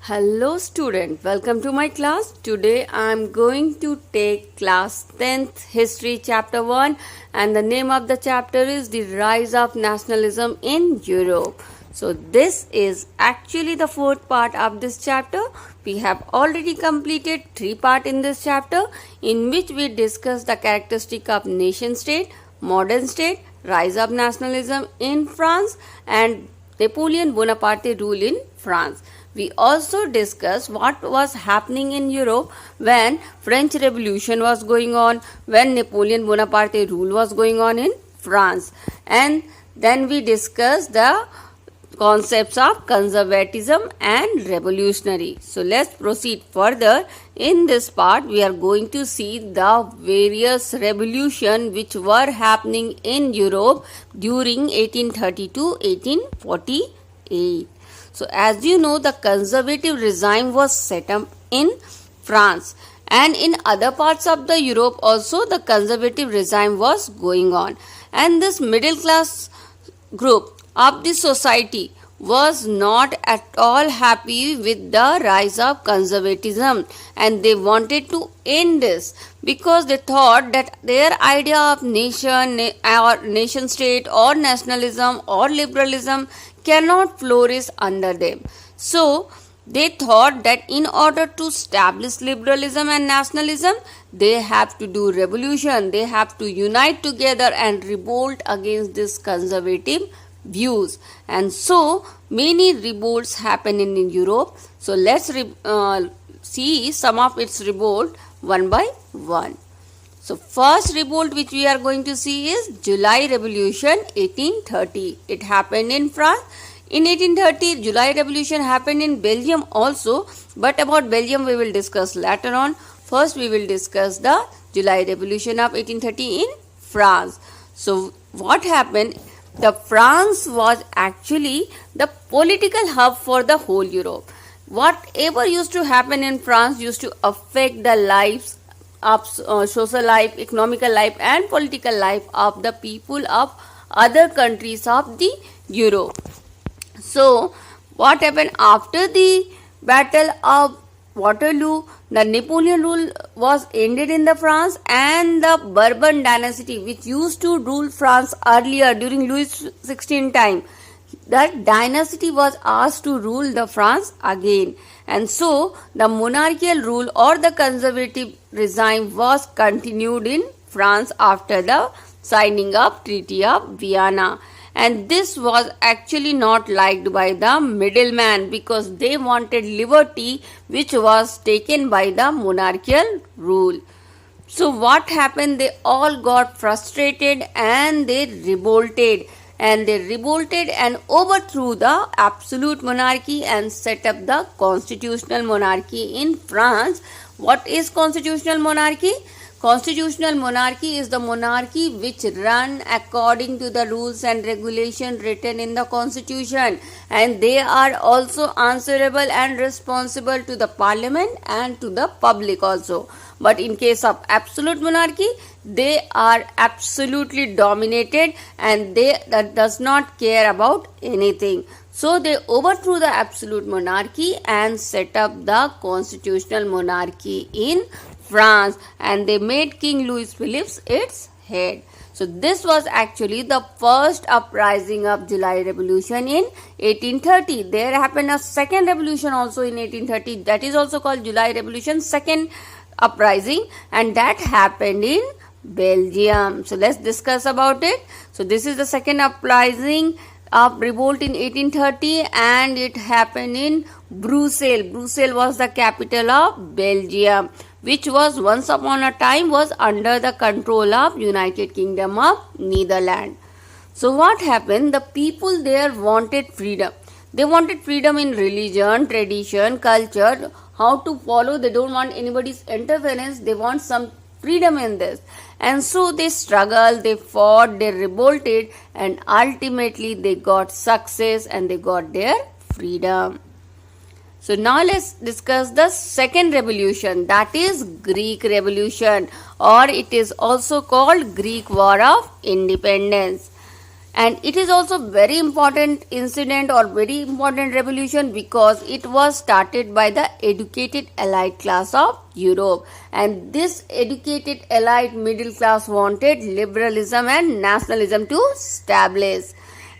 Hello student, welcome to my class. Today I am going to take class 10th history chapter 1 and the name of the chapter is the rise of nationalism in Europe. So this is actually the fourth part of this chapter. We have already completed 3 parts in this chapter in which we discussed the characteristic of nation state, modern state, rise of nationalism in France and Napoleon Bonaparte rule in France. We also discussed what was happening in Europe when French Revolution was going on, when Napoleon Bonaparte rule was going on in France. And then we discussed the concepts of conservatism and revolutionary. So let's proceed further. In this part, we are going to see the various revolutions which were happening in Europe during 1830 to 1848. So as you know, the conservative regime was set up in France and in other parts of the Europe also the conservative regime was going on. And this middle class group of the society was not at all happy with the rise of conservatism and they wanted to end this because they thought that their idea of nation state or nationalism or liberalism cannot flourish under them. So they thought that in order to establish liberalism and nationalism, they have to do revolution, they have to unite together and revolt against this conservative views. And so many revolts happen in Europe. So let's see some of its revolt one by one. So first revolt which we are going to see is July Revolution 1830. It happened in France. In 1830, July Revolution happened in Belgium also. But about Belgium we will discuss later on. First we will discuss the July Revolution of 1830 in France. So what happened? The France was actually the political hub for the whole Europe. Whatever used to happen in France used to affect the lives of social life, economical life and political life of the people of other countries of the Europe. So what happened after the Battle of Waterloo? The Napoleon rule was ended in the France and the Bourbon dynasty which used to rule France earlier during Louis XVI time, that dynasty was asked to rule the France again. And so the monarchical rule or the conservative regime was continued in France after the signing of Treaty of Vienna. And this was actually not liked by the middleman because they wanted liberty which was taken by the monarchical rule. So what happened? They all got frustrated and they revolted. And they revolted and overthrew the absolute monarchy and set up the constitutional monarchy in France. What is constitutional monarchy? Constitutional monarchy is the monarchy which run according to the rules and regulations written in the constitution, and they are also answerable and responsible to the parliament and to the public also. But in case of absolute monarchy, they are absolutely dominated and that does not care about anything. So they overthrew the absolute monarchy and set up the constitutional monarchy in France and they made King Louis Philippe its head. So this was actually the first uprising of July Revolution in 1830. There happened a second revolution also in 1830, that is also called July Revolution, second uprising, and that happened in Belgium. So let's discuss about it. So this is the second uprising of revolt in 1830 and it happened in Brussels. Brussels was the capital of Belgium, which was once upon a time was under the control of United Kingdom of Netherlands. So what happened? The people there wanted freedom. They wanted freedom in religion, tradition, culture, how to follow. They don't want anybody's interference. They want some freedom in this. And so they struggled, they fought, they revolted and ultimately they got success and they got their freedom. So now let's discuss the second revolution, that is Greek Revolution, or it is also called Greek War of Independence. And it is also very important incident or very important revolution because it was started by the educated elite class of Europe, and this educated elite middle class wanted liberalism and nationalism to establish.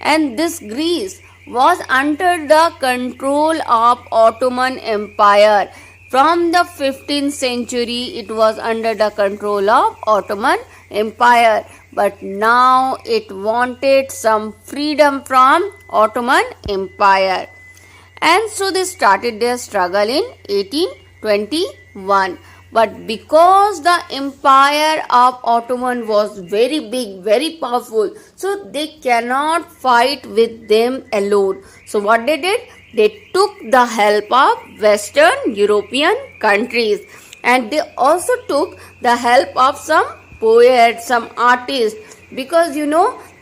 And this Greece was under the control of Ottoman Empire. From the 15th century, it was under the control of Ottoman Empire, but now it wanted some freedom from Ottoman Empire. And so they started their struggle in 1821. But because the empire of Ottoman was very big, very powerful, so they cannot fight with them alone. So what they did? They took the help of Western European countries, and they also took the help of some poets, some artists, because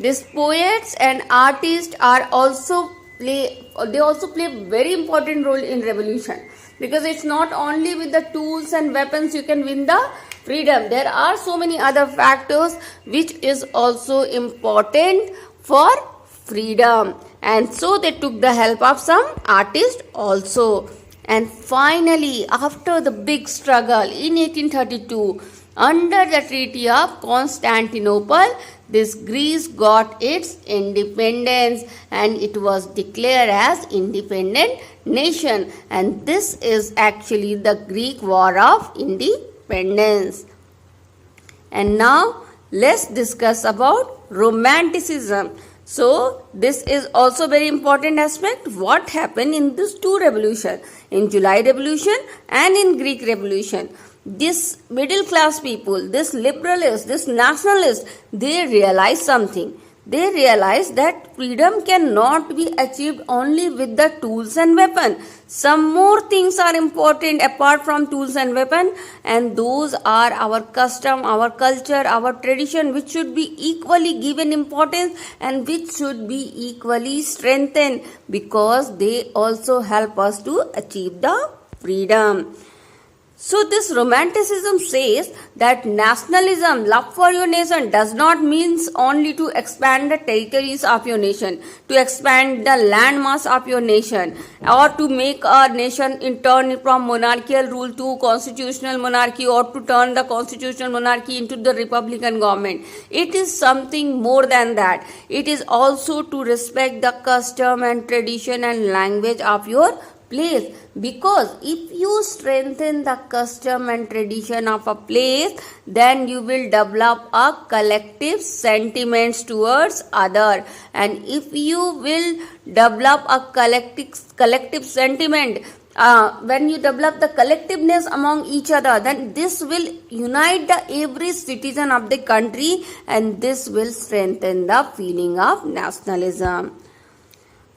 these poets and artists are also play a very important role in revolution, because it's not only with the tools and weapons you can win the freedom. There are so many other factors which is also important for freedom, and so they took the help of some artists also. And finally, after the big struggle in 1832, under the Treaty of Constantinople, this Greece got its independence and it was declared as independent nation. And this is actually the Greek War of Independence. And now let's discuss about Romanticism. So this is also very important aspect. What happened in these two revolutions, in July Revolution and in Greek Revolution? This middle class people, this liberalists, this nationalists, they realize something. They realize that freedom cannot be achieved only with the tools and weapons. Some more things are important apart from tools and weapons, and those are our custom, our culture, our tradition, which should be equally given importance and which should be equally strengthened, because they also help us to achieve the freedom. So this Romanticism says that nationalism, love for your nation, does not mean only to expand the territories of your nation, to expand the landmass of your nation, or to make a nation turn from monarchical rule to constitutional monarchy, or to turn the constitutional monarchy into the republican government. It is something more than that. It is also to respect the custom and tradition and language of your place, because if you strengthen the custom and tradition of a place, then you will develop a collective sentiments towards other, and if you will develop a collective sentiment, when you develop the collectiveness among each other, then this will unite the every citizen of the country, and this will strengthen the feeling of nationalism.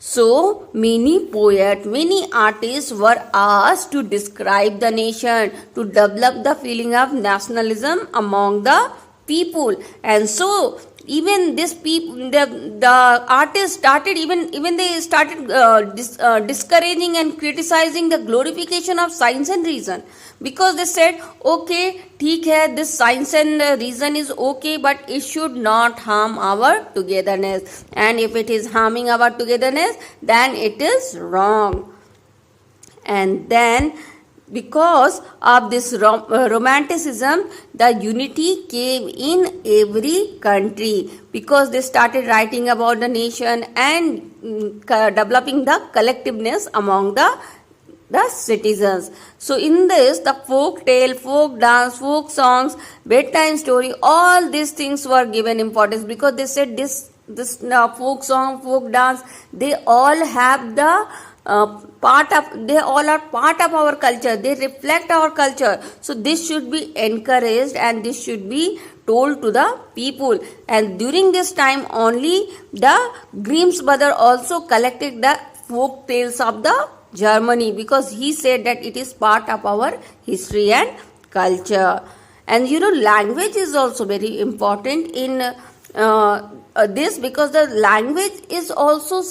So many poets, many artists were asked to describe the nation, to develop the feeling of nationalism among the people. And so even this people, the artists started, even they started discouraging and criticizing the glorification of science and reason, because they said, okay, ठीक है, this science and reason is okay, but it should not harm our togetherness, and if it is harming our togetherness, then it is wrong. And then because of this romanticism, the unity came in every country, because they started writing about the nation and developing the collectiveness among the citizens. So in this, the folk tale, folk dance, folk songs, bedtime story, all these things were given importance, because they said this folk song, folk dance, they all have the they all are part of our culture, they reflect our culture. So this should be encouraged and this should be told to the people. And during this time only, the Grimm's brother also collected the folk tales of the Germany, because he said that it is part of our history and culture. And language is also very important in this, because the language is also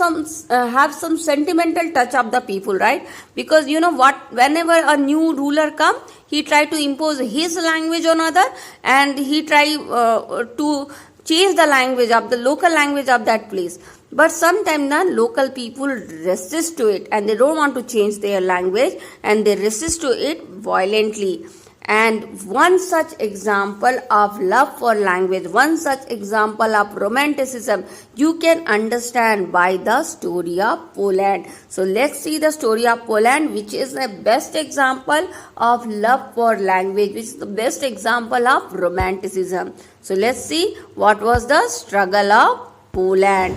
have some sentimental touch of the people, right? Because whenever a new ruler come, he try to impose his language on other, and he try to change the language of the local language of that place. But sometimes the local people resist to it and they don't want to change their language and they resist to it violently. And one such example of love for language, one such example of romanticism, you can understand by the story of Poland. So let's see the story of Poland, which is the best example of love for language, which is the best example of romanticism. So let's see what was the struggle of Poland.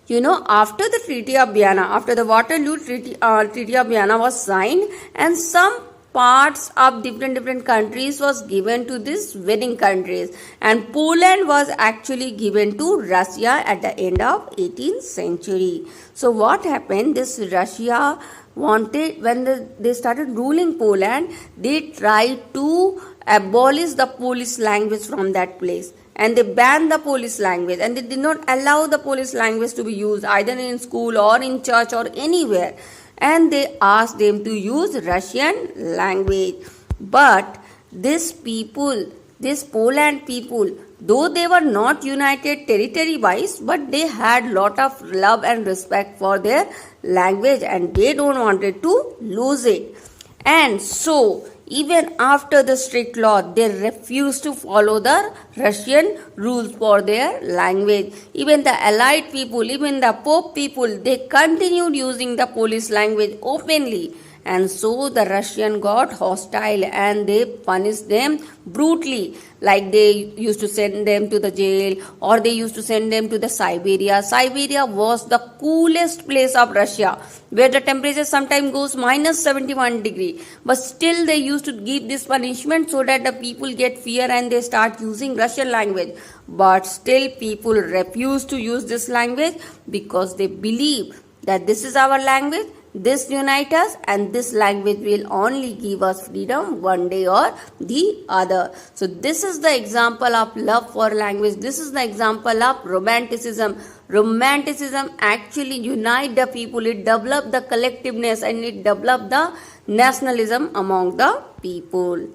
You know, after the Treaty of Vienna, after the Waterloo Treaty of Vienna was signed, and some parts of different countries was given to these winning countries, and Poland was actually given to Russia at the end of 18th century. So what happened, this Russia wanted, when they started ruling Poland, they tried to abolish the Polish language from that place, and they banned the Polish language, and they did not allow the Polish language to be used either in school or in church or anywhere, and they asked them to use Russian language. But these people, this Poland people, though they were not united territory wise, but they had lot of love and respect for their language and they don't wanted to lose it. And so even after the strict law, they refused to follow the Russian rules for their language. Even the allied people, even the Pope people, they continued using the Polish language openly. And so the Russian got hostile and they punished them brutally. Like they used to send them to the jail or they used to send them to the Siberia. Siberia was the coolest place of Russia, where the temperature sometimes goes minus 71 degree. But still they used to give this punishment so that the people get fear and they start using Russian language. But still people refuse to use this language because they believe that this is our language, this unites us, and this language will only give us freedom one day or the other. So this is the example of love for language. This is the example of romanticism. Romanticism actually unites the people. It develops the collectiveness and it develops the nationalism among the people.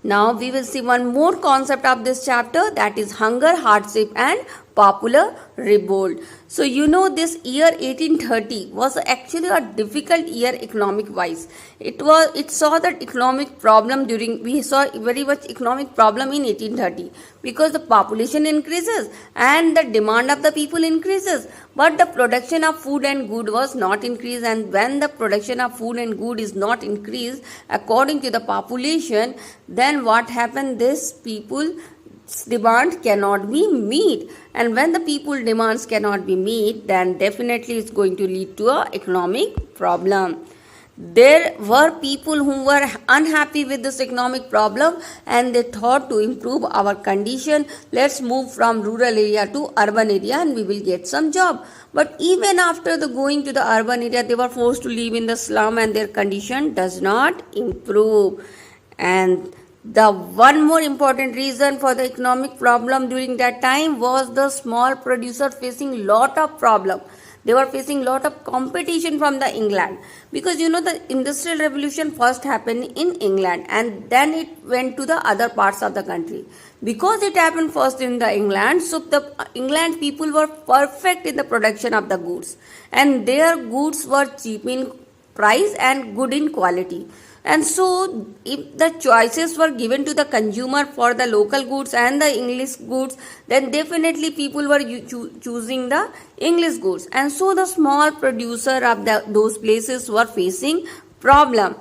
Now we will see one more concept of this chapter, that is hunger, hardship and popular revolt. So you know, this year 1830 was actually a difficult year economic wise. It saw that economic problem we saw very much economic problem in 1830 because the population increases and the demand of the people increases, but the production of food and good was not increased. And when the production of food and good is not increased according to the population, then what happened, this people demand cannot be met, and when the people demands cannot be met, then definitely it's going to lead to a economic problem. There were people who were unhappy with this economic problem and they thought, to improve our condition, let's move from rural area to urban area and we will get some job. But even after the going to the urban area, they were forced to live in the slum and their condition does not improve. And the one more important reason for the economic problem during that time was the small producer facing lot of problem. They were facing lot of competition from the England, because you know the industrial revolution first happened in England and then it went to the other parts of the country. Because it happened first in the England, so the England people were perfect in the production of the goods and their goods were cheap in price and good in quality. And so if the choices were given to the consumer for the local goods and the English goods, then definitely people were choosing the English goods. And so the small producer of those places were facing problem.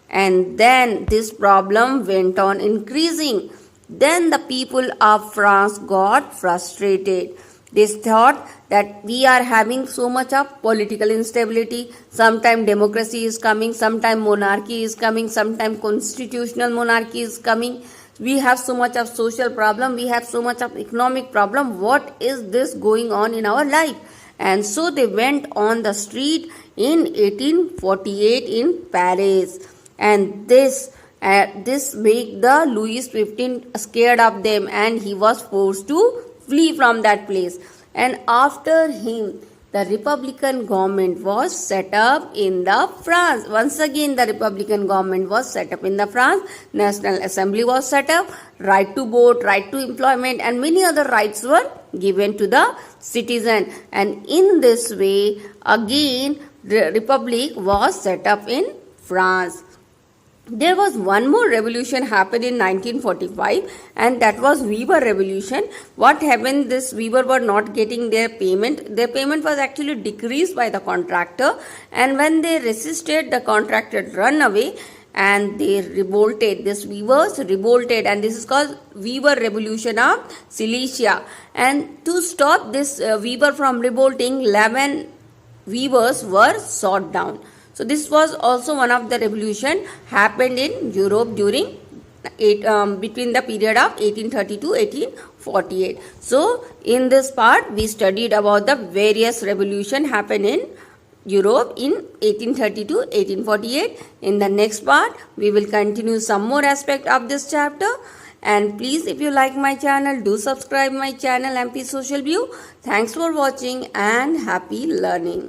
And then this problem went on increasing. Then the people of France got frustrated. They thought that we are having so much of political instability. Sometime democracy is coming, sometime monarchy is coming, sometime constitutional monarchy is coming. We have so much of social problem, we have so much of economic problem. What is this going on in our life? And so they went on the street in 1848 in Paris. And this made the Louis XV scared of them and he was forced to flee from that place. And after him, the Republican government was set up in the France. Once again, the Republican government was set up in the France. National Assembly was set up. Right to vote, right to employment, and many other rights were given to the citizen. And in this way, again, the Republic was set up in France. There was one more revolution happened in 1945, and that was Weaver Revolution. What happened? This Weaver were not getting their payment. Their payment was actually decreased by the contractor, and when they resisted, the contractor run away and they revolted. This Weavers revolted, and this is called Weaver Revolution of Silesia. And to stop this Weaver from revolting, 11 weavers were shot down. So this was also one of the revolution happened in Europe during between the period of 1830 to 1848. So in this part we studied about the various revolution happened in Europe in 1830 to 1848. In the next part we will continue some more aspect of this chapter. And please, if you like my channel, do subscribe my channel MP Social View. Thanks for watching and happy learning.